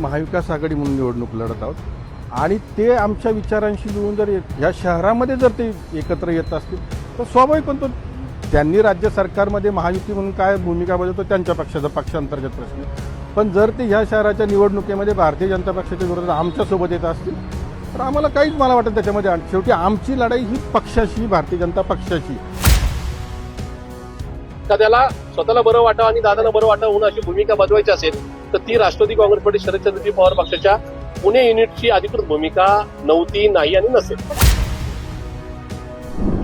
महाविकास आघाडी म्हणून निवडणूक लढत आहोत आणि ते आमच्या विचारांशी जुळून जर ह्या शहरामध्ये जर ते एकत्र येत असतील तर स्वाभाविक पण तो त्यांनी राज्य सरकारमध्ये महायुती म्हणून काय भूमिका बजावतो त्यांच्या पक्षाचा पक्षांतर्गत प्रश्न. पण जर ते ह्या शहराच्या निवडणुकीमध्ये भारतीय जनता पक्षाच्या विरोधात आमच्यासोबत येत असतील तर आम्हाला काहीच मला वाटतं त्याच्यामध्ये. शेवटी आमची लढाई ही पक्षाशी, भारतीय जनता पक्षाची. एखाद्याला स्वतःला बरं वाटावं आणि दादाला बरं वाटावं म्हणून अशी भूमिका बजवायची असेल तर ती राष्ट्रवादी काँग्रेस पार्टी शरदचंद्रजी पवार पक्षाच्या पुणे युनिटची अधिकृत भूमिका नव्हती, नाही आणि नसेल.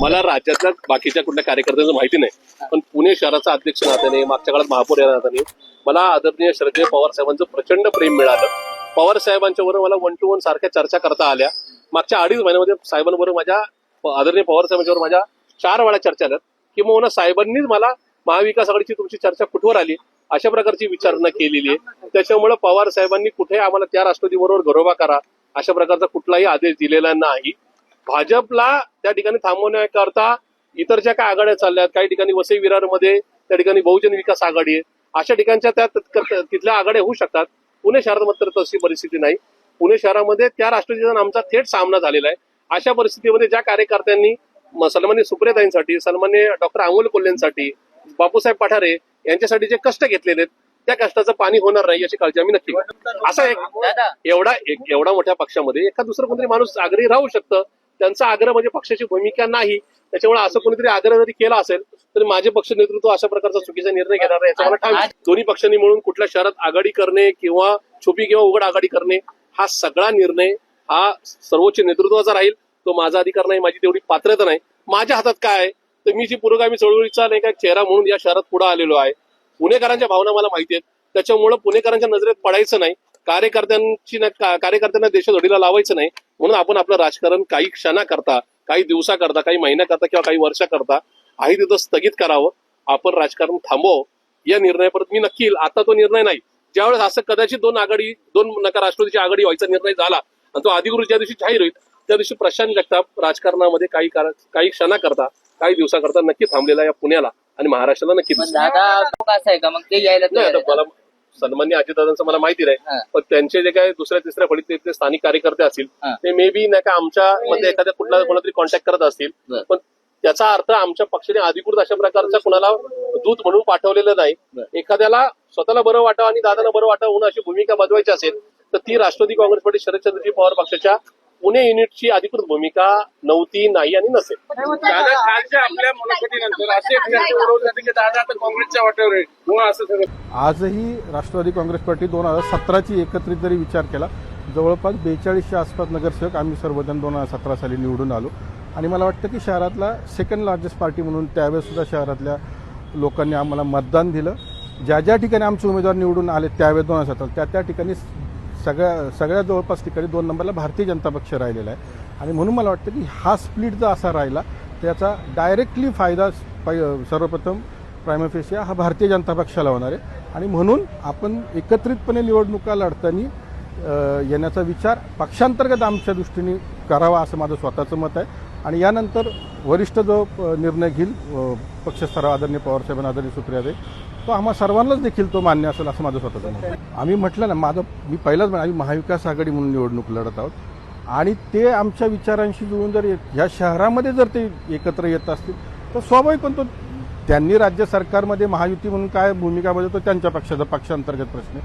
मला राज्यातल्या बाकीच्या कुठल्या कार्यकर्त्यांचं माहिती नाही, पण पुणे शहराचा अध्यक्ष नात्याने, मागच्या काळात महापौर या नात्याने मला आदरणीय शरदचंद्र पवार साहेबांचं प्रचंड प्रेम मिळालं. पवार साहेबांच्या बरोबर मला 1 to 1 सारख्या चर्चा करता आल्या. मागच्या 2.5 महिन्यामध्ये साहेबांबरोबर माझ्या आदरणीय पवार साहेबांच्यावर माझ्या 4 वेळा चर्चा झाल्यात. किंवा साहेबांनीच मला महाविकास आघाडीची तुमची चर्चा कुठवर आली अशा प्रकारची विचारणा केलेली आहे. त्याच्यामुळे पवार साहेबांनी कुठे आम्हाला त्या राष्ट्रवादी बरोबर घरोबा करा अशा प्रकारचा कुठलाही आदेश दिलेला नाही. भाजपला त्या ठिकाणी थांबवण्याकरता इतर ज्या काय आघाड्या चालल्यात, काही ठिकाणी वसई विरारमध्ये त्या ठिकाणी बहुजन विकास आघाडी आहे, अशा ठिकाणच्या त्या तिथल्या आघाड्या होऊ शकतात. पुणे शहरात मात्र तशी परिस्थिती नाही. पुणे शहरामध्ये त्या राष्ट्रवादीचा आमचा थेट सामना झालेला आहे. अशा परिस्थितीमध्ये ज्या कार्यकर्त्यांनी सन्माननीय सुप्रियाताईंसाठी, सन्माननीय डॉक्टर अमोल कोल्हेंसाठी, बापूसाहेब पठारे यांच्यासाठी जे कष्ट घेतलेले आहेत त्या कष्टाचं पाणी होणार नाही याची काळजी आम्ही नक्की घेऊ. असा एवढा मोठ्या पक्षामध्ये एखाद दुसरं कोणतरी माणूस आग्रही राहू शकतं. त्यांचा आग्रह म्हणजे पक्षाची भूमिका नाही. त्याच्यामुळे असं कोणीतरी आग्रह जरी केला असेल तरी माझे पक्ष नेतृत्व अशा प्रकारचा चुकीचा निर्णय घेणार नाही याचा मला ठाम. दोन्ही पक्षांनी मिळून कुठल्या शहरात आघाडी करणे किंवा छुपी किंवा उघड आघाडी करणे हा सगळा निर्णय हा सर्वोच्च नेतृत्वाचा राहील. तो माझा अधिकार नाही, माझी तेवढी पात्रता नाही. माझ्या हातात काय आहे तर मी जी पुरोगामी चळवळीचा नाही का चेहरा म्हणून या शहरात पुढे आलेलो आहे. पुणेकरांच्या भावना मला माहिती आहेत. त्याच्यामुळे पुणेकरांच्या नजरेत पडायचं नाही, कार्यकर्त्यांना देशोधडीला लावायचं नाही. म्हणून आपण आपलं राजकारण काही क्षणाकरता, काही दिवसाकरता, काही महिन्याकरता किंवा काही वर्षाकरता आहे तिथं स्थगित करावं. आपण राजकारण थांबवावं या निर्णयापर्यंत मी नक्की येईल. आता तो निर्णय नाही. ज्यावेळेस असं कदाचित दोन नका राष्ट्रवादीची आघाडी व्हायचा निर्णय झाला आणि तो अधिकृत ज्या दिवशी जाहीर होईल त्या दिवशी प्रशांत जगताप राजकारणामध्ये काही क्षणाकरता, काही दिवसाकरता नक्की थांबलेला या पुण्याला आणि महाराष्ट्राला नक्की आहे का मग ते यायला मला सन्मान्य अजितदादांचं मला माहिती नाही, पण त्यांचे जे काही दुसऱ्या तिसऱ्या फळीतले स्थानिक कार्यकर्ते असतील ते मे बी नाही का आमच्या मध्ये एखाद्या कोणातरी कॉन्टॅक्ट करत असतील. पण त्याचा अर्थ आमच्या पक्षाने अधिकृत अशा प्रकारचा कुणाला दूत म्हणून पाठवलेलं नाही. एखाद्याला स्वतःला बरं वाटावं आणि दादाला बरं वाटावं म्हणून अशी भूमिका बजवायची असेल तर ती राष्ट्रवादी काँग्रेस पार्टी शरदचंद्रजी पवार पक्षाच्या पुणे युनिटची अधिकृत भूमिका नव्हती, नाही आणि नसेल. आपल्या मुलाखतीनंतर असे की दादा आता काँग्रेसच्या वाटेवर आहे असं सगळं. आजही राष्ट्रवादी काँग्रेस पार्टी 2017ची एकत्रित जरी विचार केला जवळपास 42च्या आसपास नगरसेवक आम्ही सर्वजण 2017 साली निवडून आलो आणि मला वाटतं की शहरातला सेकंड लार्जेस्ट पार्टी म्हणून त्यावेळेस सुद्धा शहरातल्या लोकांनी आम्हाला मतदान दिलं. ज्या ठिकाणी आमचे उमेदवार निवडून आले त्यावेळेस 2017 त्या ठिकाणी सगळ्या जवळपास ठिकाणी 2 नंबरला भारतीय जनता पक्ष राहिलेला आहे आणि म्हणून मला वाटतं की हा स्प्लिट जर असा राहिला त्याचा डायरेक्टली फायदा सर्वप्रथम प्रायमा फेसिया हा भारतीय जनता पक्षाला होणार आहे आणि म्हणून आपण एकत्रितपणे निवडणुका लढताना येण्याचा विचार पक्षांतर्गत आमच्या दृष्टीने करावा असं माझं स्वतःचं मत आहे. आणि यानंतर वरिष्ठ जो निर्णय घेईल पक्षस्तरावर आदरणीय पवारसाहेबांना, आदरणीय सुप्रियाताई, तो आम्हा सर्वांनाच देखील तो मान्य असेल असं माझं स्वतःचं मत आहे. आम्ही म्हटलं ना, मी पहिलाच आम्ही महाविकास आघाडी म्हणून निवडणूक लढत आहोत आणि ते आमच्या विचारांशी जुळून जर ह्या शहरामध्ये जर ते एकत्र येत असतील तर स्वाभाविक पण तो त्यांनी राज्य सरकारमध्ये महायुती म्हणून काय भूमिका बजावतो त्यांच्या पक्षाचा पक्षांतर्गत प्रश्न.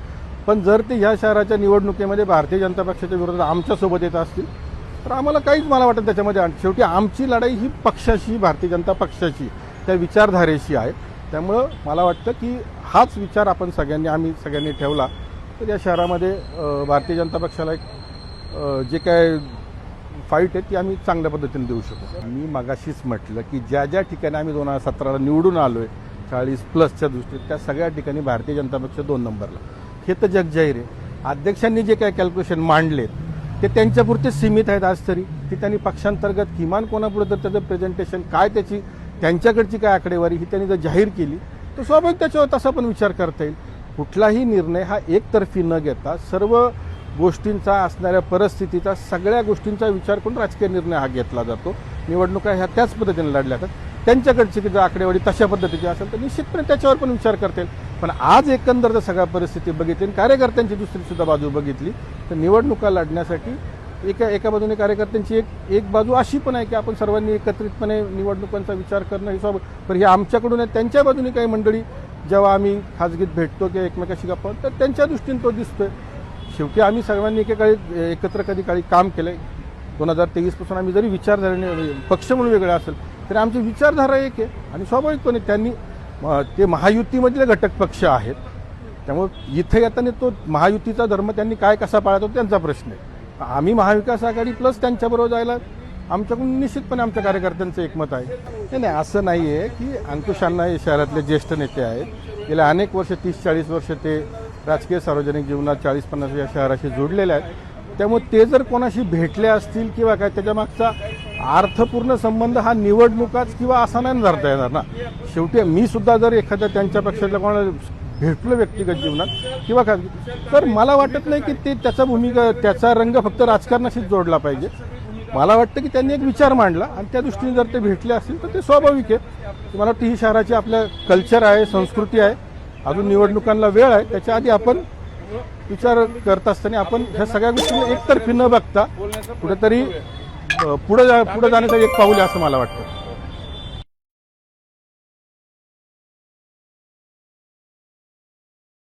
पण जर ते ह्या शहराच्या निवडणुकीमध्ये भारतीय जनता पक्षाच्या विरोधात आमच्यासोबत येत असतील तर आम्हाला काहीच मला वाटतं त्याच्यामध्ये. शेवटी आमची लढाई ही पक्षाशी, भारतीय जनता पक्षाची, त्या विचारधारेशी आहे. त्यामुळं मला वाटतं की हाच विचार आम्ही सगळ्यांनी ठेवला तर या शहरामध्ये भारतीय जनता पक्षाला एक जे काय फाईट आहे ती आम्ही चांगल्या पद्धतीने देऊ शकतो. मी मगाशीच म्हटलं की ज्या ठिकाणी आम्ही 2017ला निवडून आलो आहे 40+ दृष्टीत त्या सगळ्या ठिकाणी भारतीय जनता पक्ष 2 नंबरला. हे तर जगजाहीर आहे. अध्यक्षांनी जे काही कॅल्क्युलेशन मांडलेत ते त्यांच्यापुरते सीमित आहेत. आज तरी की त्यांनी पक्षांतर्गत किमान कोणापुढे तर त्याचं प्रेझेंटेशन काय, त्यांच्याकडची काय आकडेवारी ही त्यांनी जर जाहीर केली तर स्वाभाविक त्याच्यावर तसा पण विचार करता येईल. कुठलाही निर्णय हा एकतर्फी न घेता सर्व गोष्टींचा, असणाऱ्या परिस्थितीचा, सगळ्या गोष्टींचा विचार करून राजकीय निर्णय हा घेतला जातो. निवडणुका ह्या त्याच पद्धतीने लढल्या जातात. त्यांच्याकडची जर आकडेवारी तशा पद्धतीची असेल तर निश्चितपणे त्याच्यावर पण विचार करतील. पण आज एकंदर जर सगळ्या परिस्थिती बघितली आणि कार्यकर्त्यांची दुसरी सुद्धा बाजू बघितली तर निवडणुका लढण्यासाठी एका बाजूने कार्यकर्त्यांची एक बाजू अशी पण आहे की आपण सर्वांनी एकत्रितपणे निवडणुकांचा विचार करणं हे स्वाभाविक. पण हे आमच्याकडून आहे. त्यांच्या बाजूने काही मंडळी जेव्हा आम्ही खाजगीत भेटतो किंवा एकमेकाशी गप्पा तर त्यांच्या दृष्टीने तो दिसतोय. शेवटी आम्ही सर्वांनी एकेकाळी एकत्र कधी काळी काम केलंय. 2023 पासून आम्ही जरी विचारधारेने पक्ष म्हणून वेगळे असेल तरी आमची विचारधारा एक आहे आणि स्वाभाविकपणे त्यांनी ते महायुतीमधले घटक पक्ष आहेत. त्यामुळे इथे येताना तो महायुतीचा धर्म त्यांनी काय कसा पाळतो त्यांचा प्रश्न आहे. आम्ही महाविकास आघाडी प्लस त्यांच्याबरोबर जायला आमच्याकडून निश्चितपणे आमच्या कार्यकर्त्यांचं एकमत आहे. नाही असं नाही आहे की अंकुश अण्णा हे शहरातले ज्येष्ठ नेते आहेत. गेल्या अनेक वर्ष 30-40 वर्ष ते राजकीय सार्वजनिक जीवनात 40-50 या शहराशी जोडलेले आहेत. त्यामुळे ते जर कोणाशी भेटले असतील किंवा काय त्याच्या मागचा अर्थपूर्ण संबंध हा निवडणुकाच किंवा असा नाही धरता येणार ना. शेवटी मी सुद्धा जर एखाद्या त्यांच्या पक्षातल्या कोणाला भेटलो व्यक्तिगत जीवनात किंवा काय तर मला वाटत नाही की ते त्याचा रंग फक्त राजकारणाशीच जोडला पाहिजे. मला वाटतं की त्यांनी एक विचार मांडला आणि त्या दृष्टीने जर ते भेटले असतील तर ते स्वाभाविक आहे. मला वाटतं ही शहराची आपल्या कल्चर आहे, संस्कृती आहे. अजून निवडणुकांना वेळ आहे. त्याच्या आधी आपण विचार करत असताना आपण ह्या सगळ्या गोष्टी एकतर्फी न बघता कुठेतरी पुढे जाण्याचं एक पाऊल आहे असं मला वाटतं.